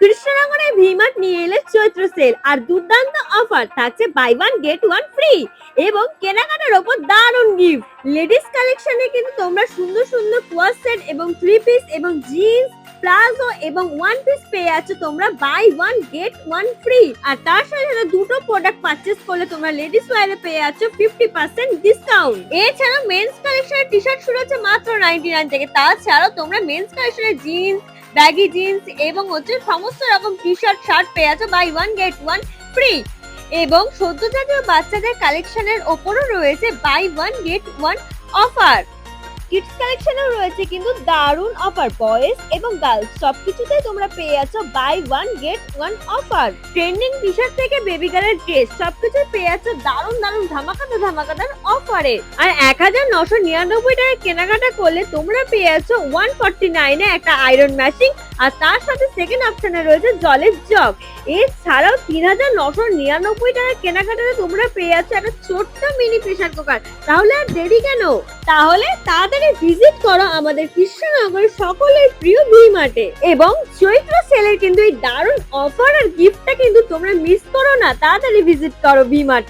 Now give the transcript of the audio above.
কৃষ্ণনগরের ভি-মার্ট নিয়ে এলে চৈত্র সেল আর দুর্দান্ত অফার থাকছে buy one get one free এবং কেনাকাটার ওপর দারুণ গিফট। লেডিস কালেকশনে কিন্তু তোমরা সুন্দর সুন্দর কোয়ার সেট এবং থ্রি পিস এবং জিন্স প্লাজো এবং ওয়ান পিস পেয়ে আছো তোমরা buy one get one free. আর তার সাথে সাথে দুটো প্রোডাক্ট পারচেস করলে তোমরা লেডিস ওয়্যারে পেয়ে আছো 50% ডিসকাউন্ট। এছাড়াও মেন্স কালেকশনের টি শার্ট শুরু হচ্ছে মাত্র 99 থেকে। তাছাড়াও তোমরা মেন্স কালেকশনের জিন্স ব্যাগি জিন্স এবং সমস্ত রকম টি শার্ট শার্ট পেয়ে আছো buy one get one free. এবং সদ্যজাতীয় বাচ্চাদের কালেকশনের ওপরও রয়েছে buy one get one offer. Kids কালেকশনেও রয়েছে কিন্তু দারুণ অফার। বয়েজ এবং গার্লস সবকিছুতেই তোমরা পেয়ে যাচ্ছ buy one get one offer. Trending T shirt থেকে বেবি গার্লের ড্রেস সবকিছুই পেয়ে যাচ্ছ দারুণ দারুণ ধামাকাদার অফারে। আর 1999 টাকায় কেনাকাটা করলে তোমরা পেয়ে যাচ্ছ 149 এ একটা আয়রন মেশিন আর তার সাথে সেকেন্ড অপশনে রয়েছে জলের জগ। এছাড়াও 3999 টাকায় কেনাকাটাতে তোমরা পেয়ে যাচ্ছ একটা ছোট্ট মিনি প্রেসার কুকার। তাহলে আর দেরি কেন? তাহলে তাড়াতাড়ি ভিজিট করো আমাদের কৃষ্ণনগরের সকলের প্রিয় ভি-মার্টে। এবং চৈত্র সেলের কিন্তু এই দারুণ অফার আর গিফটটা কিন্তু তোমরা মিস করো না, তাড়াতাড়ি ভিজিট করো ভি-মার্টে।